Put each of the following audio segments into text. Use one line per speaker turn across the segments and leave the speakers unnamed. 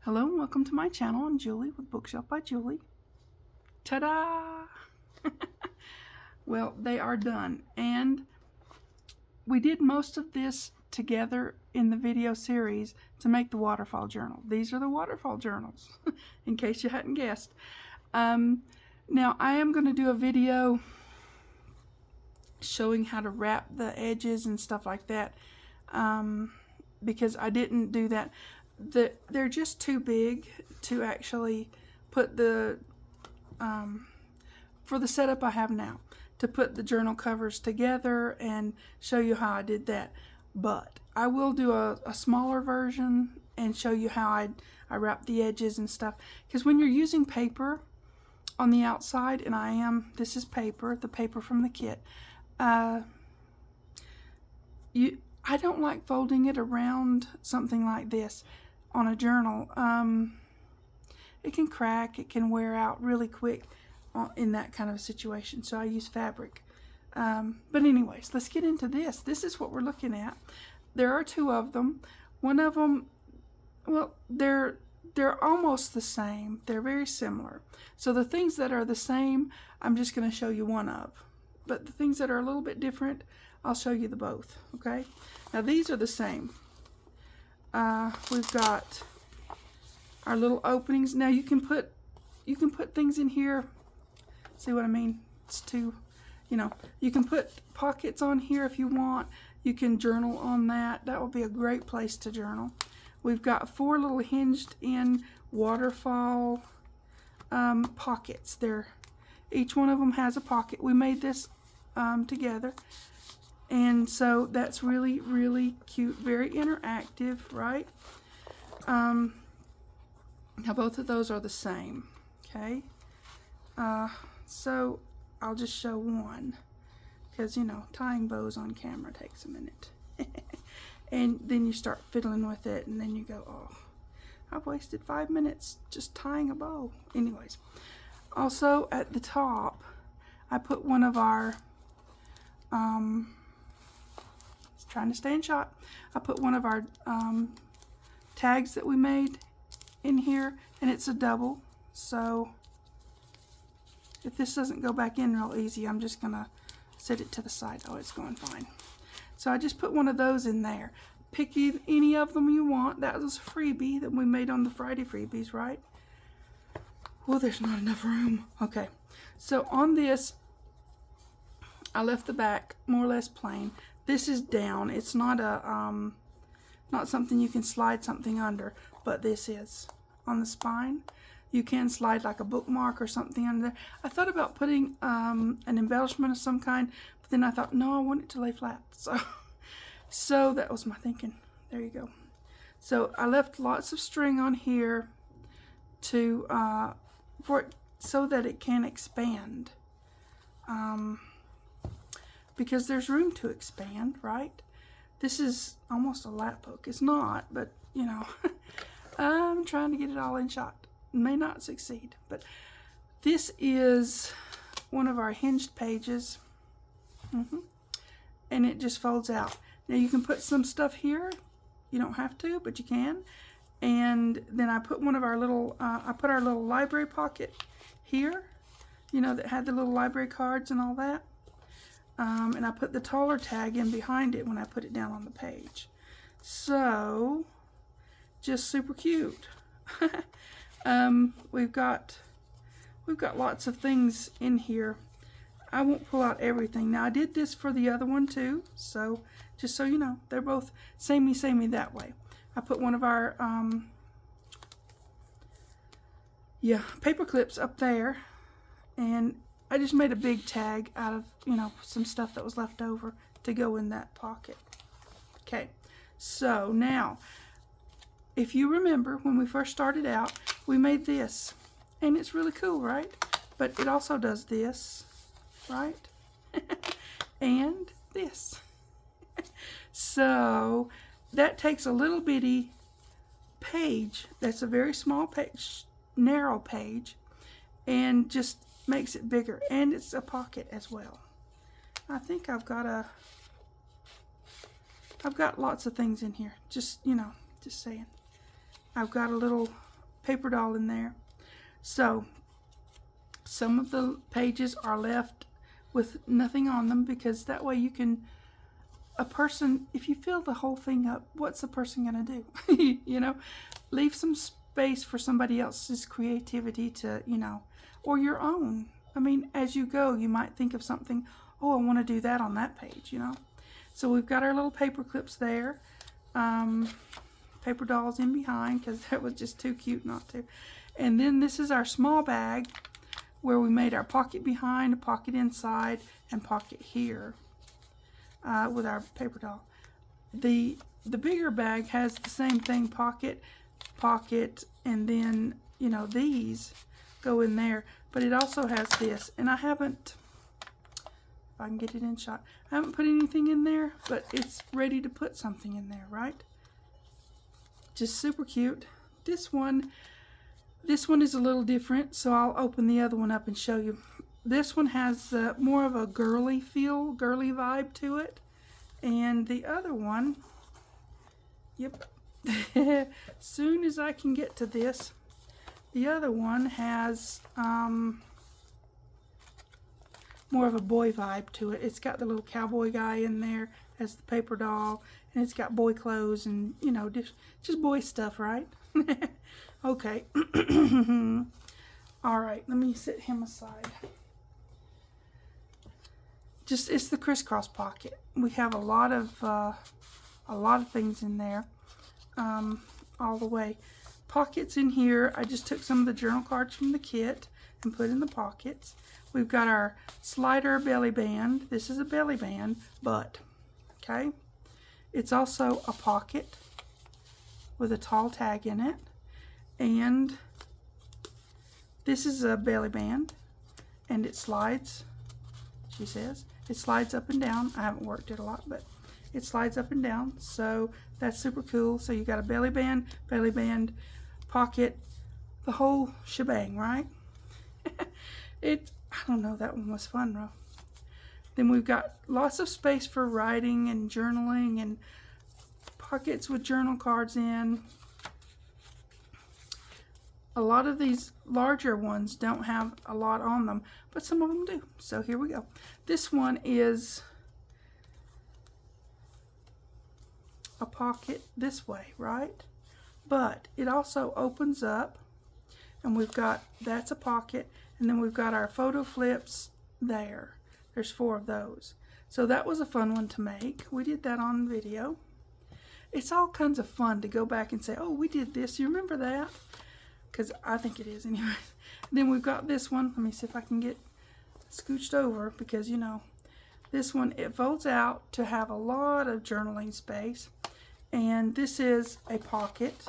Hello and welcome to my channel. I'm Julie with Bookshelf by Julie. Ta-da! Well, they are done, and we did most of this together in the video series to make the Waterfall Journal. These are the Waterfall Journals, in case you hadn't guessed. Now, I am going to do a video showing how to wrap the edges and stuff like that, because I didn't do that. They're just too big to actually put the, for the setup I have now, to put the journal covers together and show you how I did that. But I will do a smaller version and show you how I wrap the edges and stuff. Because when you're using paper on the outside, and this is paper, the paper from the kit, I don't like folding it around something like this on a journal. It can crack, it can wear out really quick in that kind of a situation, so I use fabric. But anyways, let's get into this. This is what we're looking at. There are two of them. One of them, well, they're almost the same. They're very similar. So the things that are the same, I'm just going to show you one of. But the things that are a little bit different, I'll show you the both. Okay? Now these are the same. We've got our little openings. Now you can put things in here. See what I mean? It's too, you can put pockets on here if you want. You can journal on that. That will be a great place to journal. We've got 4 little hinged in waterfall pockets. Each one of them has a pocket. We made this together. And so that's really, really cute, very interactive, right? Now both of those are the same, okay? So I'll just show one, because, tying bows on camera takes a minute. And then you start fiddling with it, and then you go, oh, I've wasted 5 minutes just tying a bow. Anyways, also at the top, I put one of our, trying to stay in shot. I put one of our tags that we made in here, and it's a double. So if this doesn't go back in real easy, I'm just gonna set it to the side. Oh, it's going fine. So I just put one of those in there. Pick any of them you want. That was a freebie that we made on the Friday freebies, right? Well, there's not enough room. Okay, so on this, I left the back more or less plain. This is down. It's not not something you can slide something under, but this is on the spine. You can slide like a bookmark or something under there. I thought about putting an embellishment of some kind, but then I thought, no, I want it to lay flat. So that was my thinking. There you go. So I left lots of string on here to so that it can expand. Because there's room to expand, right? This is almost a lap book. It's not, but I'm trying to get it all in shot. May not succeed, but this is one of our hinged pages, and it just folds out. Now you can put some stuff here. You don't have to, but you can. And then I put one of our little, I put our little library pocket here, that had the little library cards and all that. And I put the taller tag in behind it when I put it down on the page. So, just super cute. We've got lots of things in here. I won't pull out everything. Now I did this for the other one too, so just so you know, they're both samey that way. I put one of our paper clips up there, and I just made a big tag out of, some stuff that was left over to go in that pocket. Okay, so now, if you remember when we first started out, we made this, and it's really cool, right? But it also does this, right? And this. So that takes a little bitty page, that's a very small page, narrow page, and just makes it bigger, and it's a pocket as well. I think I've got lots of things in here, just saying. I've got a little paper doll in there. So some of the pages are left with nothing on them, because that way you can, a person, if you fill the whole thing up, what's the person gonna do? You know, leave some space for somebody else's creativity to, you know, or your own. I mean, as you go, you might think of something, oh, I want to do that on that page, you know. So we've got our little paper clips there. Paper dolls in behind, because that was just too cute not to. And then this is our small bag where we made our pocket behind, a pocket inside, and pocket here with our paper doll. The bigger bag has the same thing, pocket, and then, you know, these go in there. But it also has this, and I haven't, if I can get it in shot, I haven't put anything in there, but it's ready to put something in there, right? Just super cute. This one is a little different, so I'll open the other one up and show you. This one has more of a girly feel, girly vibe to it. And the other one, yep, soon as I can get to this, the other one has more of a boy vibe to it. It's got the little cowboy guy in there as the paper doll, and it's got boy clothes and, you know, just boy stuff, right? Okay. All right, let me set him aside. Just, it's the crisscross pocket. We have a lot of things in there, all the way. Pockets in here. I just took some of the journal cards from the kit and put in the pockets. We've got our slider belly band. This is a belly band, but okay. It's also a pocket with a tall tag in it. And this is a belly band, and it slides, she says. It slides up and down. I haven't worked it a lot, but it slides up and down, so that's super cool. So you got a belly band, pocket, the whole shebang, right? I don't know, that one was fun, though. Then we've got lots of space for writing and journaling, and pockets with journal cards in. A lot of these larger ones don't have a lot on them, but some of them do. So here we go. This one is a pocket this way, right? But it also opens up, and we've got, that's a pocket, and then we've got our photo flips there. There's 4 of those. So that was a fun one to make. We did that on video. It's all kinds of fun to go back and say, oh, we did this. You remember that? Because I think it is anyway. Then we've got this one. Let me see if I can get scooched over, because, you know, this one, it folds out to have a lot of journaling space. And this is a pocket.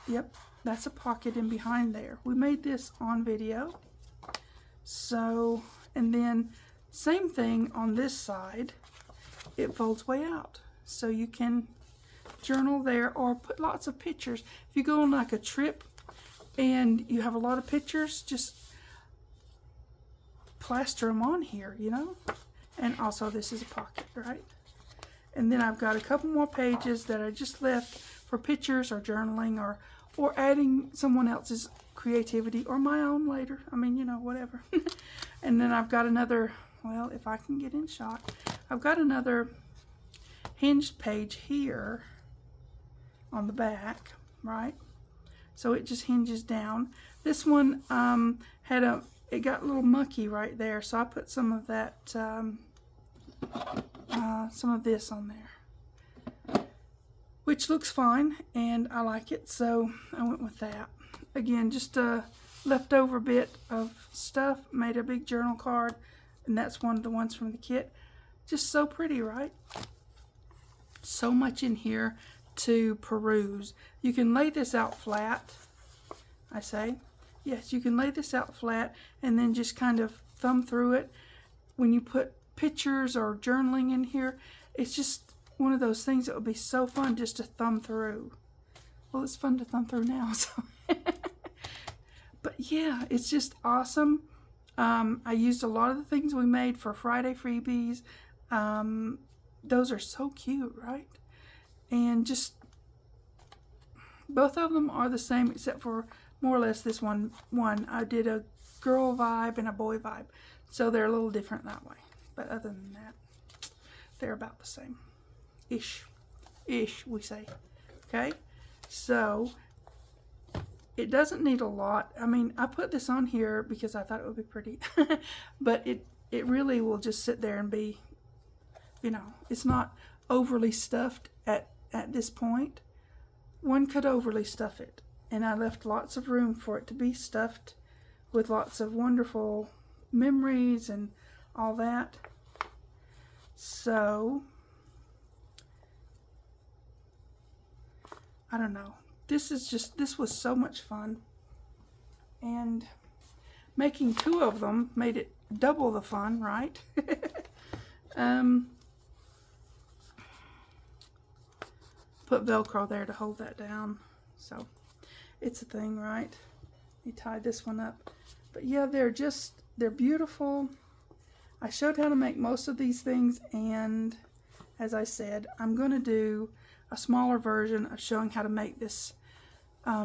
Yep, that's a pocket in behind there. We made this on video. So, and then same thing on this side. It folds way out. So you can journal there or put lots of pictures. If you go on like a trip and you have a lot of pictures, just plaster them on here, you know. And also this is a pocket, right? And then I've got a couple more pages that I just left for pictures or journaling or adding someone else's creativity or my own later. I mean, you know, whatever. And then I've got another, well, if I can get in shot, I've got another hinged page here on the back, right? So it just hinges down. This one it got a little mucky right there, so I put some of that, some of this on there, which looks fine, and I like it, so I went with that. Again, just a leftover bit of stuff, made a big journal card, and that's one of the ones from the kit. Just so pretty, right? So much in here to peruse. You can lay this out flat, I say. Yes, you can lay this out flat and then just kind of thumb through it. When you put pictures or journaling in here, it's just one of those things that would be so fun just to thumb through. Well, it's fun to thumb through now, so. But yeah, it's just awesome. I used a lot of the things we made for Friday freebies. Those are so cute, right? And just Both of them are the same except for more or less this one. I did a girl vibe and a boy vibe. So they're a little different that way. But other than that, they're about the same. Ish, we say. Okay? So, it doesn't need a lot. I mean, I put this on here because I thought it would be pretty. But it really will just sit there and be, you know, it's not overly stuffed at this point. One could overly stuff it. And I left lots of room for it to be stuffed with lots of wonderful memories and all that. So, I don't know. This was so much fun. And making 2 of them made it double the fun, right? Put Velcro there to hold that down. So, it's a thing, right? You tie this one up. But yeah, they're beautiful. I showed how to make most of these things, and as I said, I'm going to do a smaller version of showing how to make this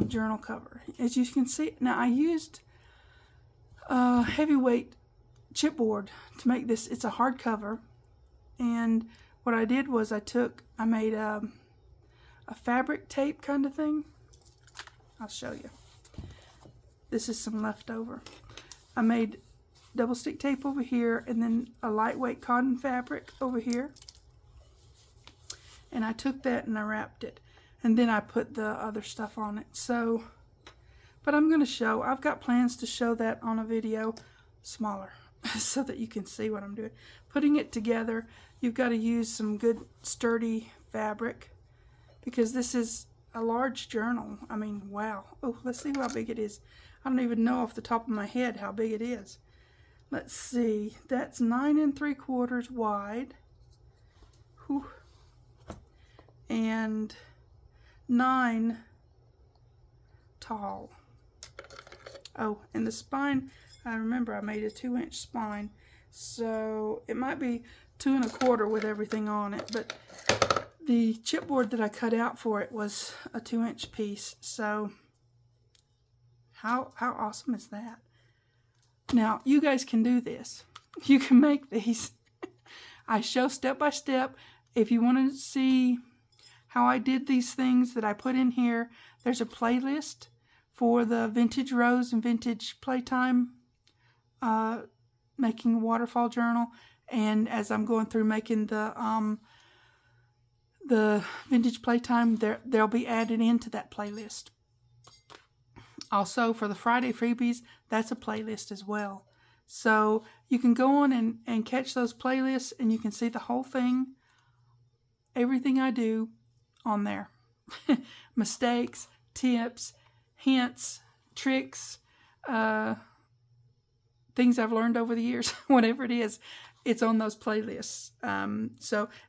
journal cover. As you can see, now I used heavyweight chipboard to make this. It's a hardcover, and what I did was I made a fabric tape kind of thing. I'll show you. This is some leftover. I made double stick tape over here and then a lightweight cotton fabric over here. And I took that and I wrapped it. And then I put the other stuff on it. So, but I'm going to show, I've got plans to show that on a video smaller so that you can see what I'm doing. Putting it together, you've got to use some good sturdy fabric because this is a large journal. I mean, wow. Oh, let's see how big it is. I don't even know off the top of my head how big it is. Let's see. That's 9 3/4 wide. Whew. And 9 tall. Oh, and the spine, I remember I made a 2-inch spine. So it might be 2 1/4 with everything on it, but the chipboard that I cut out for it was a 2-inch piece. So how awesome is that? Now, you guys can do this. You can make these. I show step by step. If you want to see how I did these things that I put in here, there's a playlist for the Vintage Rose and Vintage Playtime making a Waterfall Journal. And as I'm going through making the Vintage Playtime, they'll be added into that playlist. Also, for the Friday freebies, that's a playlist as well. So you can go on and catch those playlists, and you can see the whole thing, everything I do on there. Mistakes, tips, hints, tricks, things I've learned over the years, whatever it is, it's on those playlists. And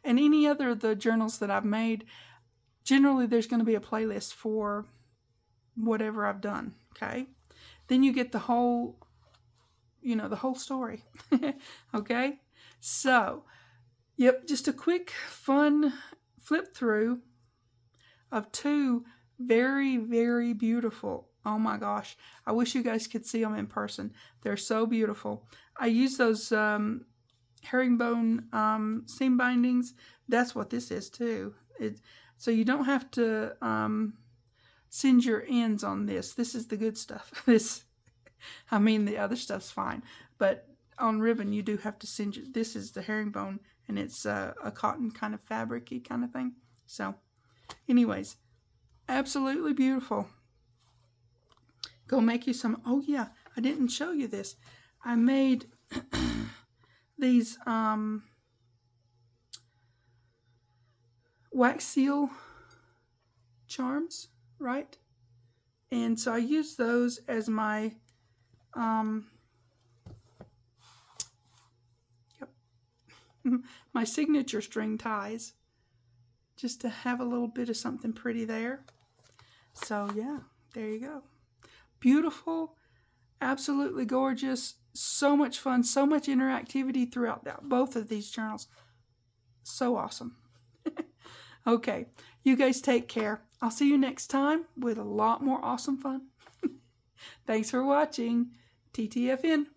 any other of the journals that I've made, generally there's going to be a playlist for whatever I've done, okay? Then you get the whole, the whole story, okay? So, yep, just a quick, fun flip through of 2 very, very beautiful, oh my gosh, I wish you guys could see them in person. They're so beautiful. I use those herringbone seam bindings. That's what this is too. So you don't have to singe your ends on this. This is the good stuff. The other stuff's fine, but on ribbon you do have to singe it. This is the herringbone, and it's a cotton kind of fabric-y kind of thing. So anyways, absolutely beautiful. Go make you some. Oh yeah, I didn't show you this. I made these wax seal charms, right? And so I use those as my my signature string ties, just to have a little bit of something pretty there. So yeah, there you go. Beautiful, absolutely gorgeous, so much fun, so much interactivity throughout both of these journals. So awesome. Okay, you guys take care. I'll see you next time with a lot more awesome fun. Thanks for watching. TTFN.